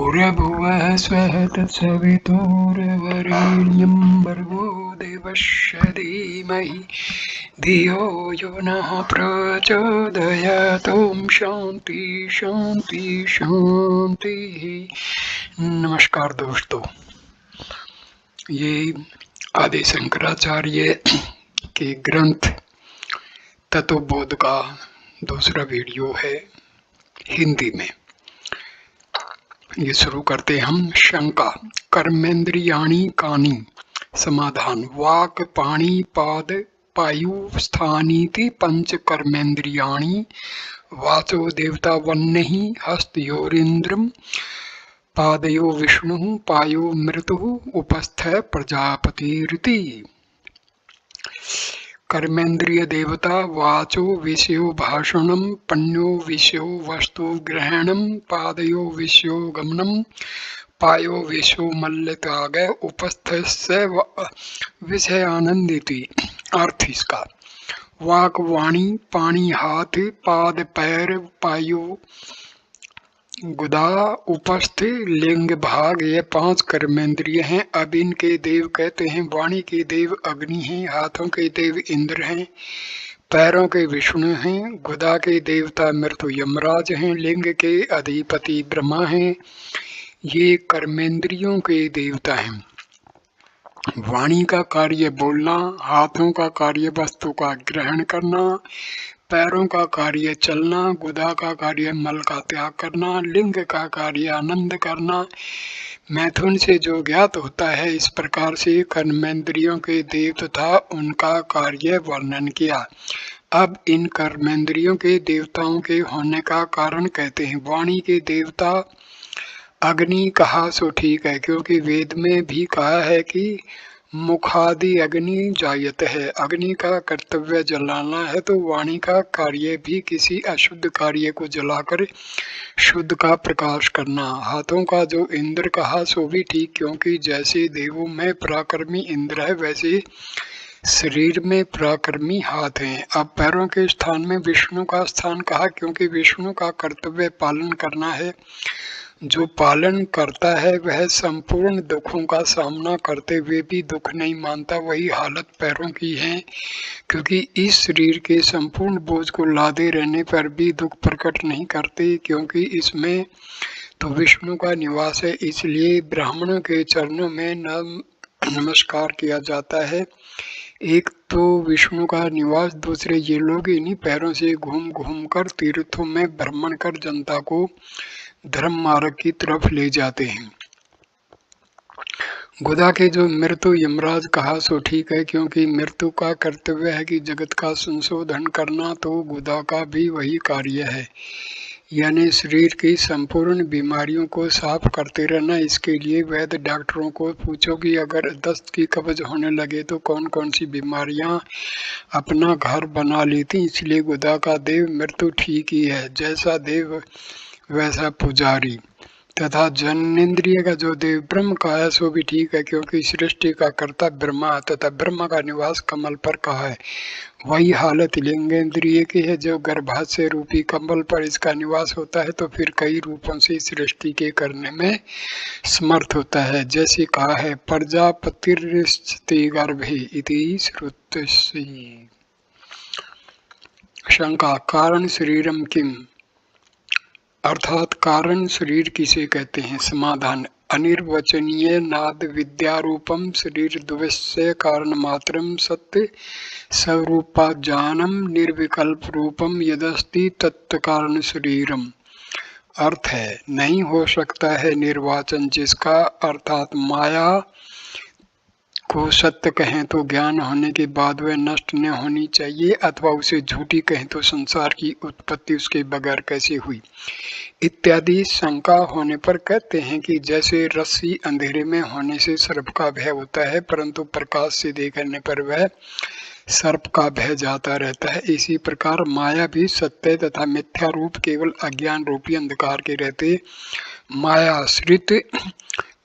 भूर्भुवः स्वः तत्सवितुर्वरेण्यं भर्गो देवस्य धीमहि धियो यो नः प्रचोदयात्। ओम शांति शांति शांति। नमस्कार दोस्तों, ये आदि शंकराचार्य के ग्रंथ तत्वबोध का दूसरा वीडियो है हिंदी में। ये शुरू करते हम। शंका। कर्मेंद्रियाणि कानि? समाधान। वाक् पाणि पाद पायु स्थानीति पंच कर्मेंद्रियाणि। वाचो देवता वह्निः हस्तयोरिन्द्रं पादयो विष्णुः पायो मृतुः उपस्थः प्रजापतिरिति। कर्मेंद्रिय देवता वाचो विषयो भाषणं, पण्यो विषयो वस्तु ग्रहणं, पादयो विषयो गमनं, पायो विषयो मल्लत्याग, उपस्थस्य विषयानंदिति। अर्थ इसका। वाक वाणी, पानी हाथ, पाद पैर, पायो गुदा, उपस्थ लिंग भाग, ये पांच कर्मेंद्रिय हैं। अब इनके देव कहते हैं। वाणी के देव अग्नि हैं, हाथों के देव इंद्र हैं, पैरों के विष्णु हैं, गुदा के देवता मृत्यु यमराज हैं, लिंग के अधिपति ब्रह्मा हैं। ये कर्मेंद्रियों के देवता हैं। वाणी का कार्य बोलना, हाथों का कार्य वस्तु का ग्रहण करना, पैरों का कार्य चलना, गुदा का कार्य मल का त्याग करना, लिंग का कार्य आनंद करना, मैथुन से जो ज्ञात होता है। इस प्रकार से कर्मेंद्रियों के देव तथा उनका कार्य वर्णन किया। अब इन कर्मेंद्रियों के देवताओं के होने का कारण कहते हैं। वाणी के देवता अग्नि कहा सो ठीक है, क्योंकि वेद में भी कहा है कि मुखादि अग्नि जायत है। अग्नि का कर्तव्य जलाना है, तो वाणी का कार्य भी किसी अशुद्ध कार्य को जलाकर शुद्ध का प्रकाश करना। हाथों का जो इंद्र कहा सो भी ठीक, क्योंकि जैसे देवों में पराक्रमी इंद्र है, वैसे शरीर में पराक्रमी हाथ हैं। अब पैरों के स्थान में विष्णु का स्थान कहा, क्योंकि विष्णु का कर्तव्य पालन करना है। जो पालन करता है वह संपूर्ण दुखों का सामना करते हुए भी दुख नहीं मानता। वही हालत पैरों की है, क्योंकि इस शरीर के संपूर्ण बोझ को लादे रहने पर भी दुख प्रकट नहीं करते, क्योंकि इसमें तो विष्णु का निवास है। इसलिए ब्राह्मणों के चरणों में नमस्कार किया जाता है। एक तो विष्णु का निवास, दूसरे ये लोग इन्हीं पैरों से घूम घूम कर तीर्थों में भ्रमण कर जनता को धर्म मार्ग की तरफ ले जाते हैं। गुदा के जो मृत्यु यमराज कहा सो ठीक है, क्योंकि मृत्यु का कर्तव्य है कि जगत का संशोधन करना, तो गुदा का भी वही कार्य है, यानी शरीर की संपूर्ण बीमारियों को साफ करते रहना। इसके लिए वैद्य डॉक्टरों को पूछो कि अगर दस्त की कब्ज होने लगे तो कौन कौन सी बीमारियां अपना घर बना लेती। इसलिए गुदा का देव मृत्यु ठीक ही है, जैसा देव वैसा पुजारी। तथा जनेन्द्रिय का जो देव ब्रह्म का है सो भी ठीक है, क्योंकि सृष्टि का कर्ता ब्रह्मा तथा ब्रह्मा का निवास कमल पर कहा है। वही हालत लिंगेंद्रिय की है, जो गर्भाशय रूपी कमल पर इसका निवास होता है, तो फिर कई रूपों से सृष्टि के करने में समर्थ होता है। जैसे कहा है प्रजापतिर्स्ति गर्भे इति श्रुतस्य। शंका। कारण शरीरम किम? अर्थात कारण शरीर किसे कहते हैं? समाधान। अनिर्वचनीय नाद विद्यारूपम शरीर द्वस्य कारण मात्रम सत्य स्वरूपाज्ञानम निर्विकल्प रूपम यदस्ति तत्व कारण शरीरम। अर्थ है, नहीं हो सकता है निर्वाचन जिसका, अर्थात माया को सत्य कहें तो ज्ञान होने के बाद वह नष्ट न होनी चाहिए, अथवा उसे झूठी कहें तो संसार की उत्पत्ति उसके बगैर कैसे हुई, इत्यादि शंका होने पर कहते हैं कि जैसे रस्सी अंधेरे में होने से सर्प का भय होता है, परंतु प्रकाश से देखने पर वह सर्प का भय जाता रहता है, इसी प्रकार माया भी सत्य तथा मिथ्या रूप केवल अज्ञान रूपी अंधकार के रहते मायाश्रित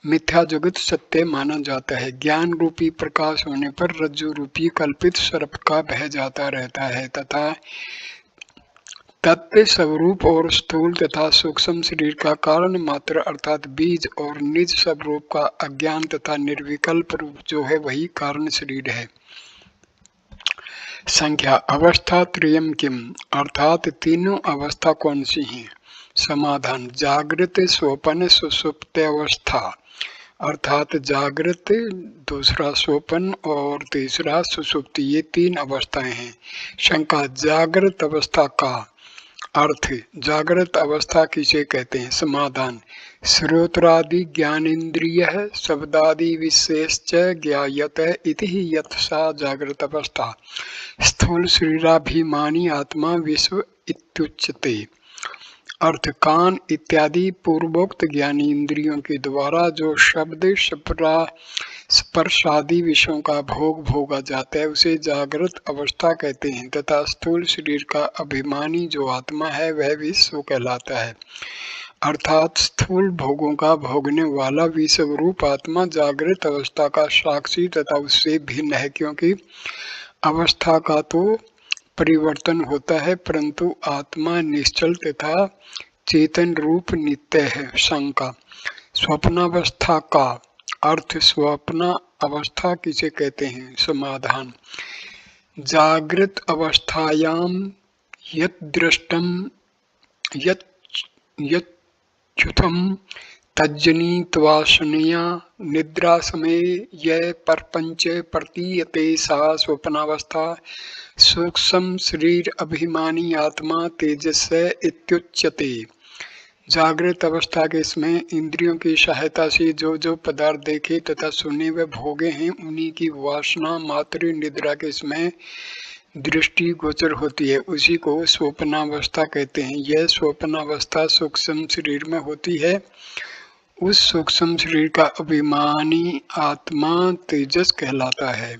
मिथ्या जगत सत्य माना जाता है। ज्ञान रूपी प्रकाश होने पर रज्जु रूपी कल्पित सर्प का भय जाता रहता है, तथा तत्व स्वरूप और स्थूल तथा सूक्ष्म शरीर का कारण मात्र अर्थात बीज और निज स्वरूप का अज्ञान तथा निर्विकल्प रूप जो है वही कारण शरीर है। संख्या अवस्था त्रयम किम अर्थात तीनों अवस्था कौन सी हैं? समाधान जागृत स्वप्न सुषुप्त अवस्था अर्थात जागृत, दूसरा स्वप्न और तीसरा सुषुप्ति, ये तीन अवस्थाएं हैं। शंका जागृत अवस्था का अर्थ जागृत अवस्था किसे कहते हैं? समाधान श्रोत्रादि ज्ञानेन्द्रिय शब्दादि विशेषच ज्ञायते इति यत् सा जागृत अवस्था स्थूल शरीराभिमानी आत्मा विश्व इत्युच्यते। अर्थ कान इत्यादि पूर्वोक्त ज्ञानी इंद्रियों के द्वारा जो शब्द स्पर्शादि विषयों का भोग भोगा जाता है उसे जागृत अवस्था कहते हैं तथा स्थूल शरीर का अभिमानी जो आत्मा है वह विश्व कहलाता है। अर्थात स्थूल भोगों का भोगने वाला विश्व रूप आत्मा जागृत अवस्था का साक्षी तथा उससे भिन्न है, क्योंकि अवस्था का तो परिवर्तन होता है परंतु आत्मा निश्चल तथा चेतन रूप नित्य है। शंका स्वप्नावस्था का अर्थ स्वप्न अवस्था किसे कहते हैं? समाधान जागृत अवस्थायाम यत् दृष्टम यच्छ्रुतम तज्जनित्वासनया निद्रा समय यह परपंच प्रतीयते सा स्वप्नावस्था सूक्ष्म शरीर अभिमानी आत्मा तेजस इत्युच्यते। जागृत अवस्था के समय इंद्रियों की सहायता से जो पदार्थ देखे तथा सुने व भोगे हैं उन्हीं की वासना मात्र निद्रा के समय दृष्टि गोचर होती है, उसी को स्वप्नावस्था कहते हैं। यह स्वप्नावस्था सूक्ष्म शरीर में होती है। उस सूक्ष्म शरीर का अभिमानी आत्मा तेजस कहलाता है।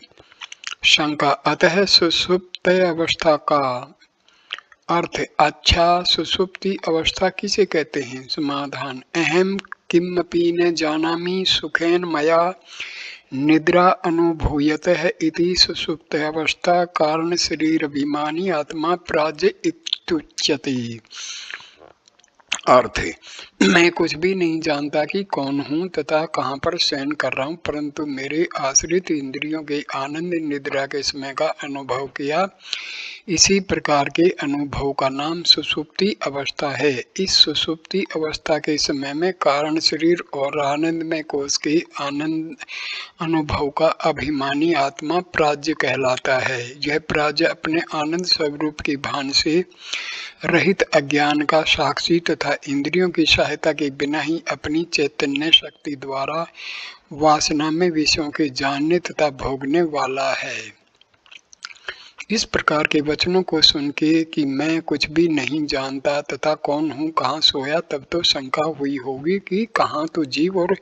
शंका अतः सुषुप्त अवस्था का अर्थ अच्छा सुषुप्ति अवस्था किसे कहते हैं? समाधान अहम किमपि न जानामि सुखेन मया निद्रा अनुभूयतः इति सुषुप्त अवस्था कारण शरीर अभिमानी आत्मा प्राज्य इत्युच्यते। अर्थ मैं कुछ भी नहीं जानता कि कौन हूँ तथा कहाँ पर शयन कर रहा हूँ, परंतु मेरे आश्रित इंद्रियों के आनंद निद्रा के समय का अनुभव किया। इसी प्रकार के अनुभव का नाम सुषुप्ति अवस्था है। इस सुषुप्ति अवस्था के समय में कारण शरीर और आनंदमय कोश के आनंद अनुभव का अभिमानी आत्मा प्राज्य कहलाता है। यह प्राज्य अपने आनंद स्वरूप की भान से रहित अज्ञान का साक्षी तथा इंद्रियों की सहायता के बिना ही अपनी चैतन्य शक्ति द्वारा वासना में विषयों के जानने तथा भोगने वाला है। इस प्रकार के वचनों को सुन के कि मैं कुछ भी नहीं जानता तथा कौन हूँ, कहाँ सोया, तब तो शंका हुई होगी कि कहाँ तो जीव और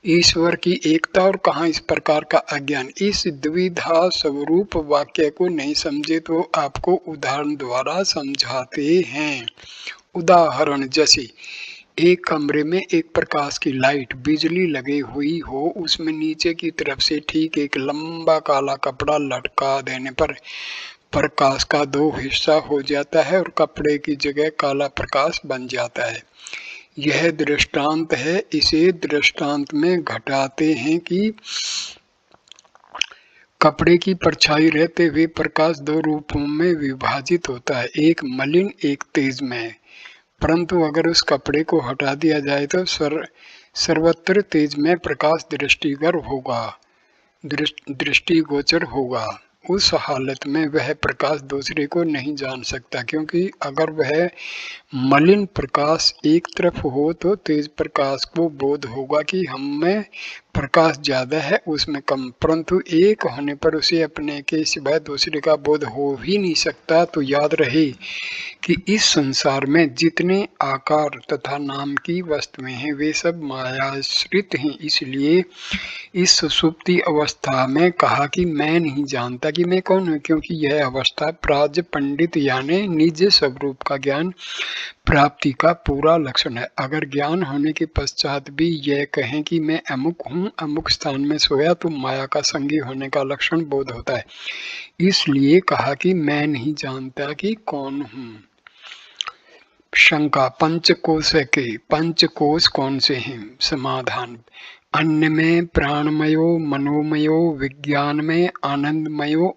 ईश्वर की एकता और कहाँ इस प्रकार का अज्ञान। इस द्विधा स्वरूप वाक्य को नहीं समझे तो आपको उदाहरण द्वारा समझाते हैं। उदाहरण जैसे एक कमरे में एक प्रकाश की लाइट बिजली लगी हुई हो, उसमें नीचे की तरफ से ठीक एक लंबा काला कपड़ा लटका देने पर प्रकाश का दो हिस्सा हो जाता है और कपड़े की जगह काला प्रकाश बन जाता है। यह दृष्टांत है। इसे दृष्टांत में घटाते हैं कि कपड़े की परछाई रहते हुए प्रकाश दो रूपों में विभाजित होता है, एक मलिन एक तेजमय। परंतु अगर उस कपड़े को हटा दिया जाए तो सर्वत्र तेजमय प्रकाश दृष्टिगोचर होगा। उस हालत में वह प्रकाश दूसरे को नहीं जान सकता, क्योंकि अगर वह मलिन प्रकाश एक तरफ हो तो तेज प्रकाश को बोध होगा कि हम में प्रकाश ज्यादा है उसमें कम, परंतु एक होने पर उसे अपने के सिवाय दूसरे का बोध हो ही नहीं सकता। तो याद रहे कि इस संसार में जितने आकार तथा नाम की वस्तुएं हैं वे सब मायाश्रित हैं। इसलिए इस सुषुप्ति अवस्था में कहा कि मैं नहीं जानता कि मैं कौन हूँ, क्योंकि यह अवस्था प्राज्ञ पंडित यानी निज स्वरूप का ज्ञान प्राप्ति का पूरा लक्षण है। अगर ज्ञान होने के पश्चात भी यह कहें कि मैं अमुक हूँ, अमुक स्थान में सोया, तो माया का संगी होने का लक्षण बोध होता है। इसलिए कहा कि मैं नहीं जानता कि कौन हूँ। शंका पंचकोश के पंचकोश कौन से हैं? समाधान अन्न में प्राणमयो मनोमयो विज्ञान में आनंदमयो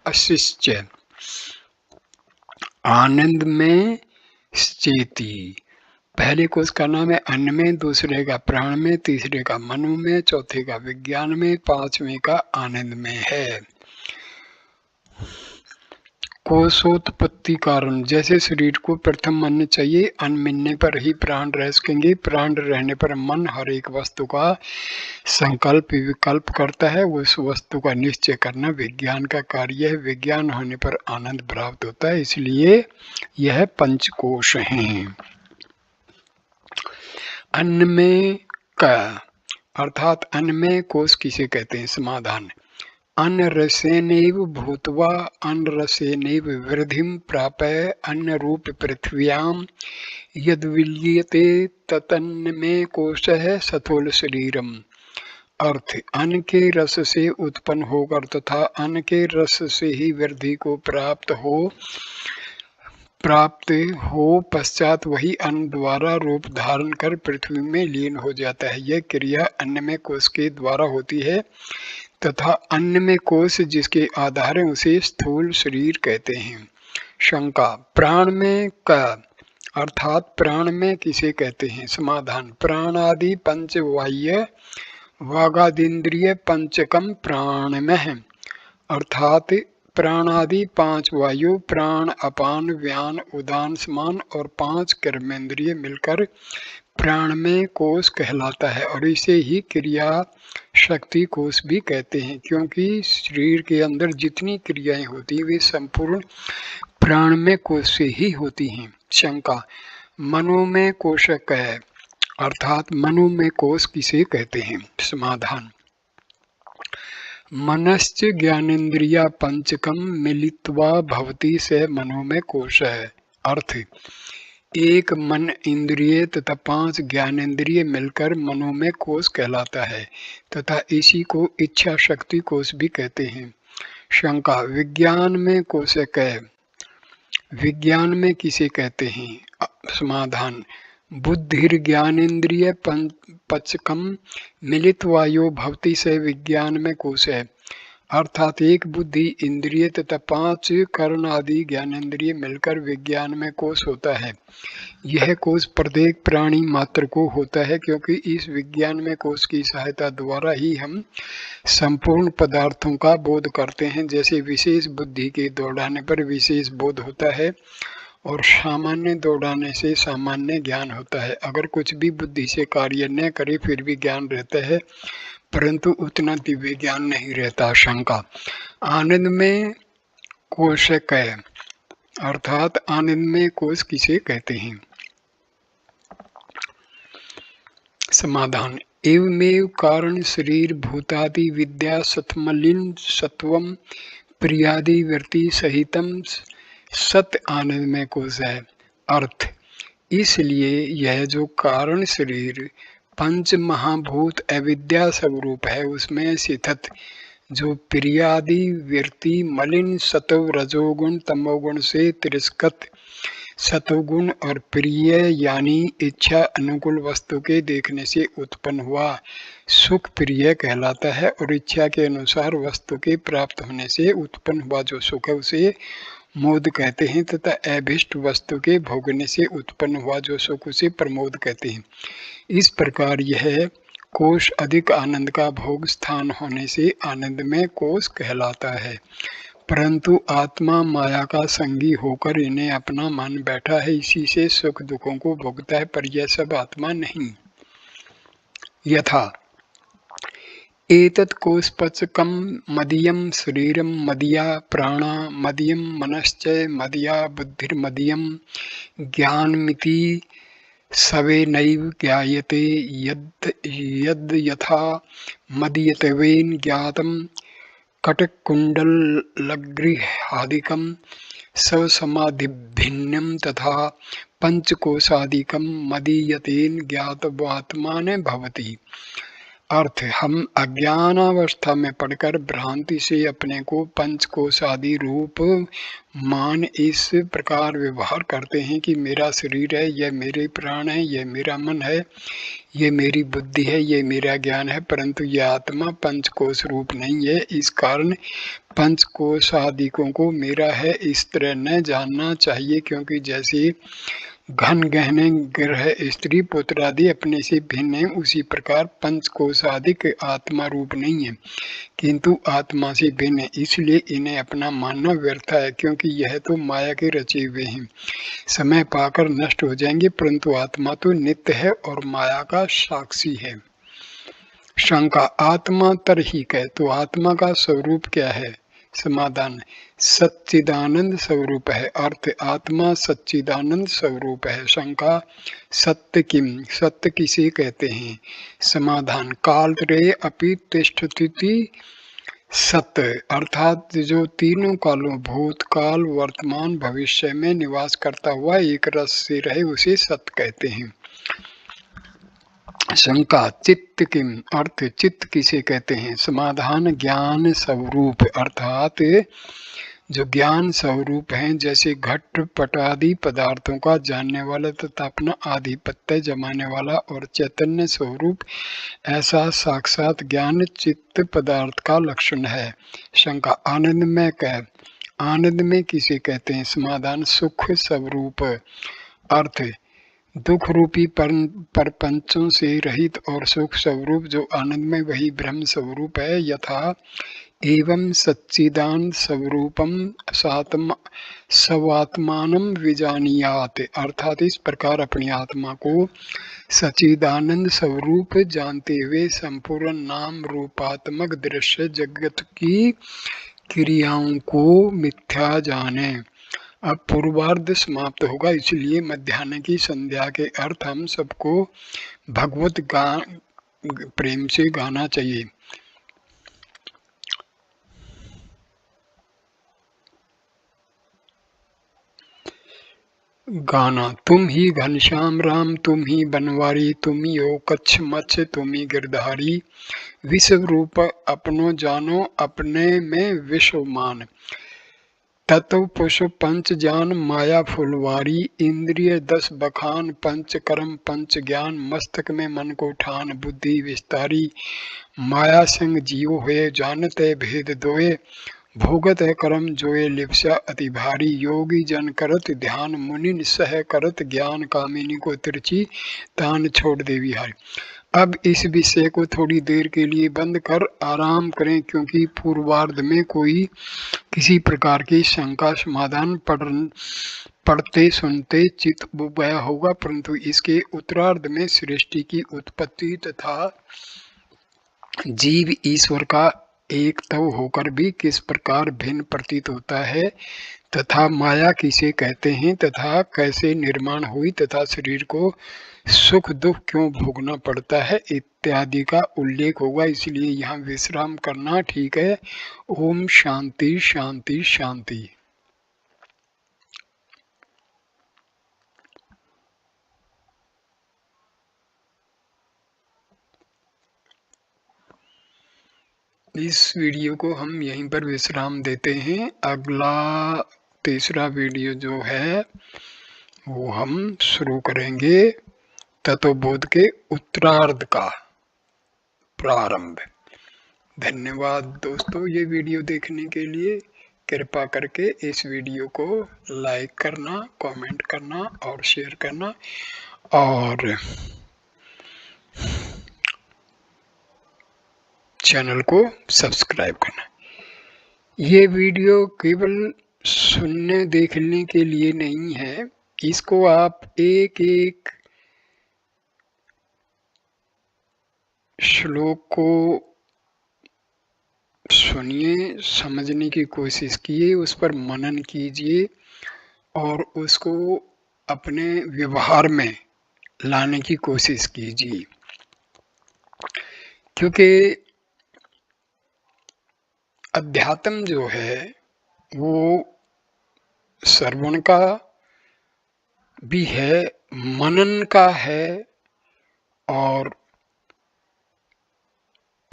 अशिष्य। आनंद में चेती, पहले कोश का नाम है अन्न में, दूसरे का प्राण में, तीसरे का मनो में, चौथे का विज्ञान में, पांचवें का आनंद में है। कोशोत्पत्ति कारण, जैसे शरीर को प्रथम मन चाहिए, अन्न मिलने पर ही प्राण रह सकेंगे, प्राण रहने पर मन हर एक वस्तु का संकल्प विकल्प करता है, उस वस्तु का निश्चय करना विज्ञान का कार्य है। विज्ञान होने पर आनंद प्राप्त होता है, इसलिए यह पंचकोश हैं। अन्न में का अर्थात अन्न में कोश किसे कहते हैं? समाधान अन्न रसेनैव भूत्वा अन्न रसेनैव वृद्धिं प्राप्य अन्न रूप पृथ्व्यां यद् विलीयते तन्न में कोशः स्थूल शरीरम। अर्थ अन्न के रस से उत्पन्न होकर तथा अन्न के रस से ही वृद्धि को प्राप्त हो पश्चात वही अन्न द्वारा रूप धारण कर पृथ्वी में लीन हो जाता है। यह क्रिया अन्न में कोश के द्वारा होती है तथा अन्न में कोश जिसके आधार है उसे स्थूल शरीर कहते हैं। शंका प्राण में का अर्थात प्राण में किसे कहते हैं? समाधान प्राण आदि पंचवाह्य वागादिंद्रिय पंचकम प्राण में है, अर्थात प्राण आदि पांच वायु प्राण अपान व्यान उदान समान और पांच कर्मेंद्रिय मिलकर प्राण में कोश कहलाता है और इसे ही क्रिया शक्ति कोश भी कहते हैं, क्योंकि शरीर के अंदर जितनी क्रियाएं होती हैं वे संपूर्ण प्राण में कोश से ही होती हैं। शंका मनो में कोशक है, अर्थात मनो में कोश किसे कहते हैं? समाधान मनश्च ज्ञानेन्द्रिया पंचकम मिलित्वा भवति से मनो में कोश है। अर्थ एक मन इंद्रिय तथा पांच ज्ञानेन्द्रिय मिलकर मनो में कोश कहलाता है तथा इसी को इच्छा शक्ति कोश भी कहते हैं। शंका विज्ञान में कोशक है, विज्ञान में किसे कहते हैं? समाधान बुद्धिर ज्ञानेन्द्रिय पंचकम मिलित वायु भवति से विज्ञान में कोश है, अर्थात एक बुद्धि इंद्रिय तथा पांच कर्ण आदि ज्ञानेन्द्रिय मिलकर विज्ञान में कोश होता है। यह कोश प्रत्येक प्राणी मात्र को होता है, क्योंकि इस विज्ञान में कोश की सहायता द्वारा ही हम संपूर्ण पदार्थों का बोध करते हैं। जैसे विशेष बुद्धि के दौड़ाने पर विशेष बोध होता है और सामान्य दौड़ाने से सामान्य ज्ञान होता है। अगर कुछ भी बुद्धि से कार्य न करे फिर भी ज्ञान रहता है, परंतु उतना दिव्य ज्ञान नहीं रहता। शंका आनंद में कोशक है, अर्थात आनंद में कोश किसे कहते हैं? समाधान एवमेव कारण शरीर भूतादि विद्या सत्मलिन सत्वम प्रियादि वृत्ति सहितम सत आनंद में कोश है। अर्थ इसलिए यह जो कारण शरीर पंच महाभूत अविद्या स्वरूप है उसमें स्थित जो प्रियादि वृत्ति मलिन सत्व रजोगुण तमोगुण से तिरस्कृत सतोगुण और प्रिय यानी इच्छा अनुकूल वस्तु के देखने से उत्पन्न हुआ सुख प्रिय कहलाता है और इच्छा के अनुसार वस्तु के प्राप्त होने से उत्पन्न हुआ जो सुख है उसे मोद कहते हैं तथा अभिष्ट वस्तु के भोगने से उत्पन्न हुआ जो सुख उसे प्रमोद कहते हैं। इस प्रकार यह कोश अधिक आनंद का भोग स्थान होने से आनंद में कोश कहलाता है, परंतु आत्मा माया का संगी होकर इन्हें अपना मान बैठा है, इसी से सुख दुखों को भोगता है, पर यह सब आत्मा नहीं। यथा एतत् कोशपचकं मदीयं शरीरं मदीया प्राणा मदीयं मनश्च मदीया बुद्धिर्मदीयं ज्ञानमिति सवेनैव ज्ञायते यद् यथा मदीयत्वेन ज्ञातं कटकुण्डलगृहादिकं सवसमाधिभिन्नं तथा पंचकोशादिकं मदीयतेन ज्ञातवात्मान भवति। अर्थ हम अज्ञानावस्था में पढ़कर भ्रांति से अपने को पंचकोश आदि रूप मान इस प्रकार व्यवहार करते हैं कि मेरा शरीर है, यह मेरे प्राण है, यह मेरा मन है, ये मेरी बुद्धि है, ये मेरा ज्ञान है, परंतु यह आत्मा पंचकोश रूप नहीं है। इस कारण पंचकोश आदिकों को मेरा है इस तरह न जानना चाहिए, क्योंकि जैसे घन गहने ग्रह स्त्री पुत्र आदि अपने से भिन्न है, उसी प्रकार पंचकोश आदि आत्मा रूप नहीं है, किंतु आत्मा से भिन्न है। इसलिए इन्हें अपना मानना व्यर्थ है, क्योंकि यह तो माया के रचे हुए हैं, समय पाकर नष्ट हो जाएंगे, परंतु आत्मा तो नित्य है और माया का साक्षी है। शंका, आत्मा तरहिक है, तो आत्मा का स्वरूप क्या है? समाधान, सच्चिदानंद स्वरूप है। अर्थ, आत्मा सच्चिदानंद स्वरूप है। शंका, सत्य किम, सत्य किसे कहते हैं? समाधान, काल त्रय अपि तिष्ठति सत्य, अर्थात जो तीनों कालों भूतकाल वर्तमान भविष्य में निवास करता हुआ एक रस से रहे उसे सत्य कहते हैं। शंका, चित्त किम, अर्थ चित्त किसे कहते हैं? समाधान, ज्ञान स्वरूप, अर्थात जो ज्ञान स्वरूप हैं, जैसे घट पट आदि पदार्थों का जानने वाला तथा अपना आधिपत्य जमाने वाला और चैतन्य स्वरूप, ऐसा साक्षात ज्ञान चित्त पदार्थ का लक्षण है। शंका, आनंद में कह, आनंद में किसे कहते हैं? समाधान, सुख स्वरूप, अर्थ दुख रूपी परपंचों से रहित और सुख स्वरूप जो आनंद में वही ब्रह्म स्वरूप है। यथा एवं सच्चिदानंद स्वरूपम स्वात्मानं विजानीयात, अर्थात इस प्रकार अपनी आत्मा को सच्चिदानंद स्वरूप जानते हुए संपूर्ण नाम रूपात्मक दृश्य जगत की क्रियाओं को मिथ्या जाने। अब पूर्वार्ध समाप्त होगा, इसलिए मध्याह्न की संध्या के अर्थ हम सबको भगवत प्रेम से गाना चाहिए। गाना, तुम ही घनश्याम राम, तुम ही बनवारी, तुम ही हो कच्छ मच्छ, तुम ही गिरधारी, विश्व रूप अपनो जानो, अपने में विश्व मान, तत्व पुष्प पंच ज्ञान, माया फुलवारी, इंद्रिय 10 बखान, पंच कर्म पंच ज्ञान, मस्तक में मन को ठान, बुद्धि विस्तारी, माया संग जीव हुए, जानते भेद दोए, भोगत है कर्म जोए, लिप्सा अति भारी, योगी जन करत ध्यान, मुनि सह करत ज्ञान, कामिनी को तिरछी तान छोड़ देवी हारी। अब इस विषय को थोड़ी देर के लिए बंद कर आराम करें, क्योंकि पूर्वार्ध में कोई किसी प्रकार की शंका समाधान पढ़ते सुनते चित्त उब गया होगा, परंतु इसके उत्तरार्ध में सृष्टि की उत्पत्ति तथा जीव ईश्वर का एक तव होकर भी किस प्रकार भिन्न प्रतीत होता है, तथा माया किसे कहते हैं, तथा कैसे निर्माण हुई, तथा शरीर को सुख दुख क्यों भोगना पड़ता है, इत्यादि का उल्लेख होगा। इसलिए यहाँ विश्राम करना ठीक है। ओम शांति शांति शांति। इस वीडियो को हम यहीं पर विश्राम देते हैं। अगला तीसरा वीडियो जो है वो हम शुरू करेंगे तत्वबोध के उत्तरार्ध का प्रारंभ। धन्यवाद दोस्तों ये वीडियो देखने के लिए। कृपा करके इस वीडियो को लाइक करना, कमेंट करना और शेयर करना, और चैनल को सब्सक्राइब करना। ये वीडियो केवल सुनने देखने के लिए नहीं है, इसको आप एक एक श्लोक को सुनिए, समझने की कोशिश कीजिए, उस पर मनन कीजिए और उसको अपने व्यवहार में लाने की कोशिश कीजिए, क्योंकि अध्यात्म जो है वो श्रवण का भी है, मनन का है और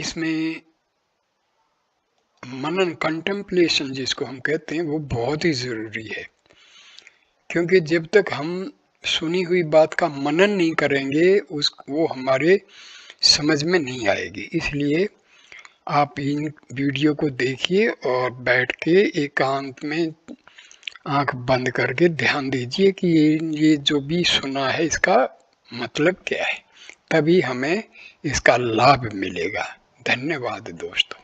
इसमें मनन, कंटेम्पलेशन जिसको हम कहते हैं, वो बहुत ही ज़रूरी है, क्योंकि जब तक हम सुनी हुई बात का मनन नहीं करेंगे वो हमारे समझ में नहीं आएगी। इसलिए आप इन वीडियो को देखिए और बैठ के एकांत में आंख बंद करके ध्यान दीजिए कि ये जो भी सुना है इसका मतलब क्या है, तभी हमें इसका लाभ मिलेगा। धन्यवाद दोस्तों।